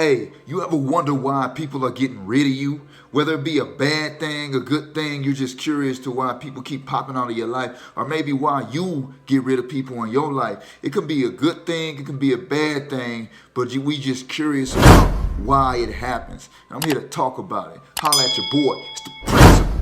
Hey, you ever wonder why people are getting rid of you? Whether it be a bad thing, a good thing, you're just curious to why people keep popping out of your life, or maybe why you get rid of people in your life. It could be a good thing, it can be a bad thing, but we just curious about why it happens. And I'm here to talk about it. Holla at your boy. It's the principle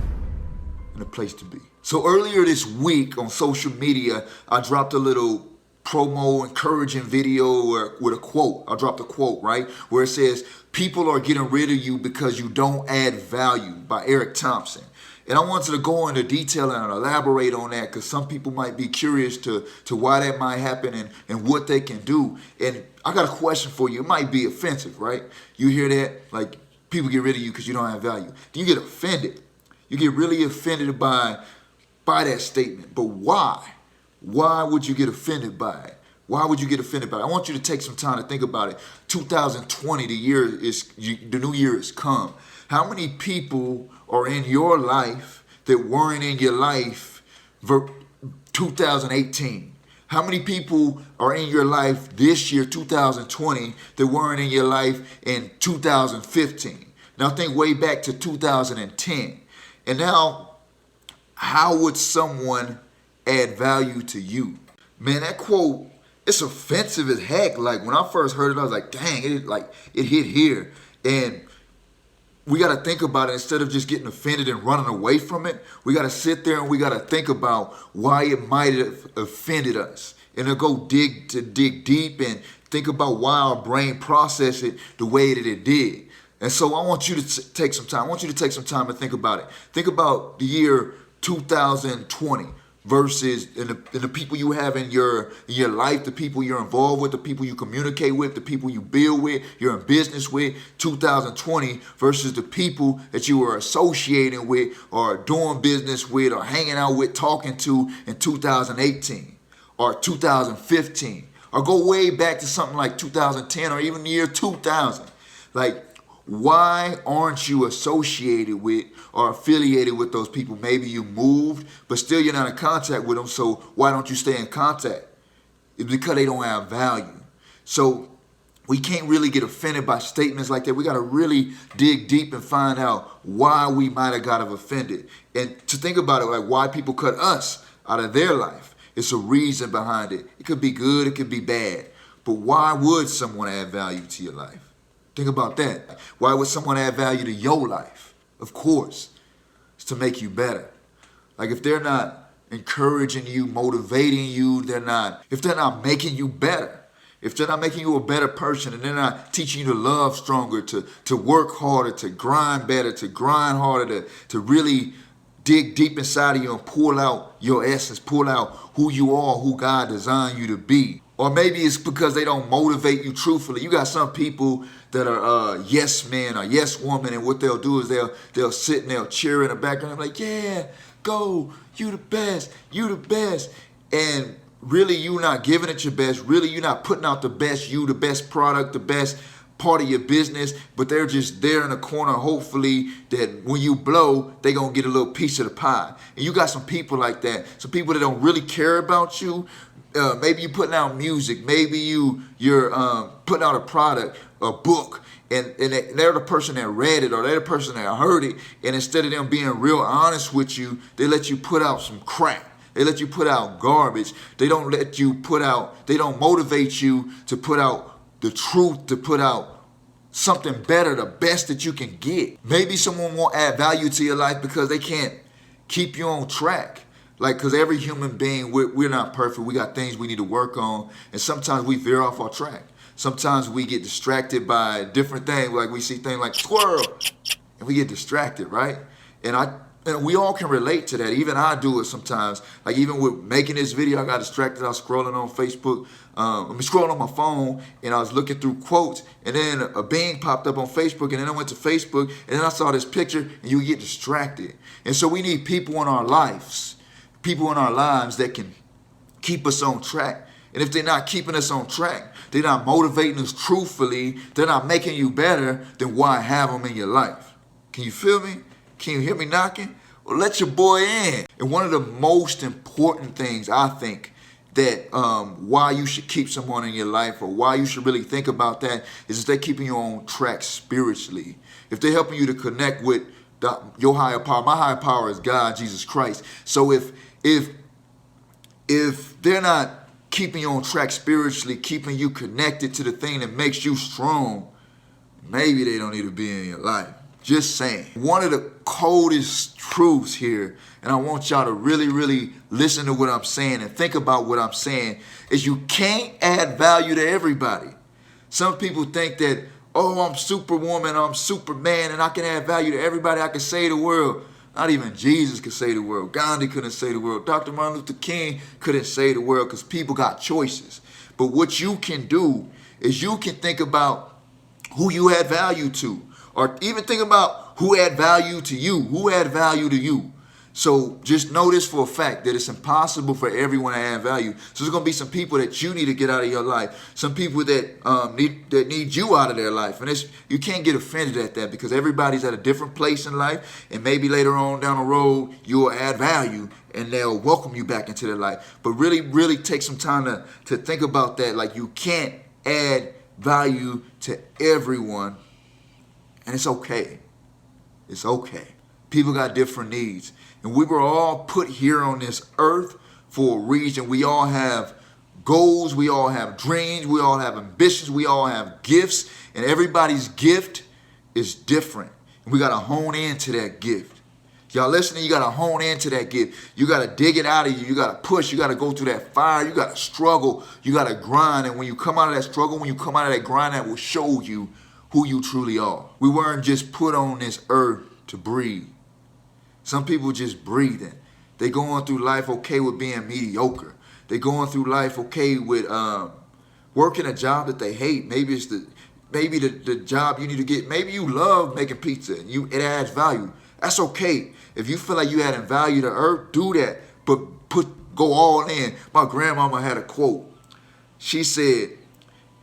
and the place to be. So earlier this week on social media, I dropped a little promo encouraging video with a quote. I dropped a quote, right? Where it says, "People are getting rid of you because you don't add value," by Thompson. And I wanted to go into detail and elaborate on that because some people might be curious to why that might happen and what they can do. And I got a question for you. It might be offensive, right? You hear that? Like, people get rid of you because you don't have value. Do you get offended? You get really offended by that statement. But why? Why would you get offended by it? Why would you get offended by it? I want you to take some time to think about it. 2020, the new year has come. How many people are in your life that weren't in your life 2018? How many people are in your life this year, 2020, that weren't in your life in 2015? Now think way back to 2010. And now, how would someone add value to you? Man, that quote, it's offensive as heck. Like, when I first heard it, I was like, dang, it hit here. And we got to think about it. Instead of just getting offended and running away from it, we got to sit there and we got to think about why it might have offended us. And then go dig deep and think about why our brain processed it the way that it did. And so I want you to take some time. I want you to take some time and think about it. Think about the year 2020 versus the people you have in your life, the people you're involved with, the people you communicate with, the people you build with, you're in business with. 2020 versus the people that you were associating with or doing business with or hanging out with, talking to in 2018 or 2015. Or go way back to something like 2010 or even the year 2000. Like, why aren't you associated with or affiliated with those people? Maybe you moved, but still you're not in contact with them, so why don't you stay in contact? It's because they don't have value. So we can't really get offended by statements like that. We got to really dig deep and find out why we might have got offended. And to think about it, like why people cut us out of their life. It's a reason behind it. It could be good, it could be bad. But why would someone add value to your life? Think about that. Why would someone add value to your life? Of course, it's to make you better. Like, if they're not encouraging you, motivating you, if they're not making you better, if they're not making you a better person, and they're not teaching you to love stronger, to work harder, to grind better, to grind harder, to really dig deep inside of you and pull out your essence, pull out who you are, who God designed you to be. Or maybe it's because they don't motivate you truthfully. You got some people that are yes men or yes woman, and what they'll do is they'll sit and they'll cheer in the background and be like, yeah, go, you the best, you the best. And really you're not giving it your best. Really you're not putting out the best you, the best product, the best part of your business, but they're just there in the corner, hopefully that when you blow, they're going to get a little piece of the pie. And you got some people like that, some people that don't really care about you. Maybe you're putting out music, maybe you're putting out a product, a book, and they're the person that read it or they're the person that heard it, and instead of them being real honest with you, they let you put out some crap. They let you put out garbage. They don't motivate you to put out the truth, to put out something better, the best that you can get. Maybe someone won't add value to your life because they can't keep you on track. Like, because every human being, we're not perfect. We got things we need to work on. And sometimes we veer off our track. Sometimes we get distracted by different things. Like, we see things like squirrel, and we get distracted, right? And we all can relate to that. Even I do it sometimes. Like, even with making this video, I got distracted. I was scrolling on Facebook. Scrolling on my phone, and I was looking through quotes, and then a Bing popped up on Facebook, and then I went to Facebook, and then I saw this picture, and you get distracted. And so we need people in our lives, that can keep us on track. And if they're not keeping us on track, they're not motivating us truthfully, they're not making you better, then why have them in your life? Can you feel me? Can you hear me knocking? Well, let your boy in. And one of the most important things, I think, that why you should keep someone in your life, or why you should really think about that, is if they're keeping you on track spiritually. If they're helping you to connect with your higher power. My higher power is God, Jesus Christ. So if they're not keeping you on track spiritually, keeping you connected to the thing that makes you strong, maybe they don't need to be in your life. Just saying. One of the coldest truths here, and I want y'all to really, really listen to what I'm saying and think about what I'm saying, is you can't add value to everybody. Some people think that, oh, I'm Superwoman, I'm Superman, and I can add value to everybody. I can save the world. Not even Jesus could save the world. Gandhi couldn't save the world. Dr. Martin Luther King couldn't save the world, because people got choices. But what you can do is you can think about who you add value to, or even think about who add value to you. Who add value to you? So just know this for a fact, that it's impossible for everyone to add value. So there's going to be some people that you need to get out of your life. Some people that need you out of their life. And you can't get offended at that, because everybody's at a different place in life. And maybe later on down the road, you'll add value and they'll welcome you back into their life. But really, really take some time to think about that. Like, you can't add value to everyone. And it's okay. It's okay. People got different needs. And we were all put here on this earth for a reason. We all have goals. We all have dreams. We all have ambitions. We all have gifts. And everybody's gift is different. And we got to hone into that gift. Y'all listening? You got to hone into that gift. You got to dig it out of you. You got to push. You got to go through that fire. You got to struggle. You got to grind. And when you come out of that struggle, when you come out of that grind, that will show you who you truly are. We weren't just put on this earth to breathe. Some people just breathing. They going through life okay with being mediocre. They going through life okay with working a job that they hate. Maybe it's the job you need to get. Maybe you love making pizza and it adds value. That's okay. If you feel like you adding value to earth, do that. But go all in. My grandmama had a quote. She said,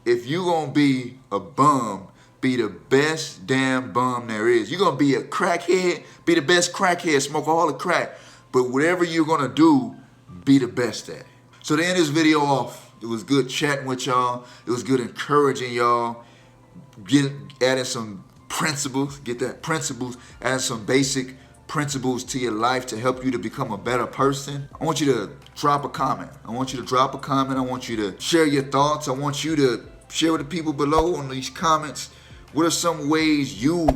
if you gonna be a bum, be the best damn bum there is. You're going to be a crackhead, be the best crackhead, smoke all the crack. But whatever you're going to do, be the best at it. So to end this video off, it was good chatting with y'all. It was good encouraging y'all. Adding some principles, adding some basic principles to your life to help you to become a better person. I want you to drop a comment. I want you to share your thoughts. I want you to share with the people below on these comments. What are some ways you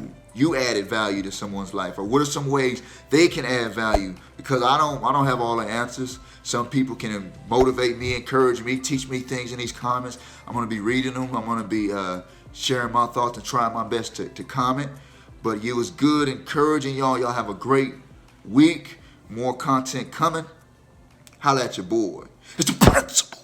added value to someone's life? Or what are some ways they can add value? Because I don't have all the answers. Some people can motivate me, encourage me, teach me things in these comments. I'm going to be reading them. I'm going to be sharing my thoughts and trying my best to comment. But it was good encouraging y'all. Y'all have a great week. More content coming. Holla at your boy. It's the principle.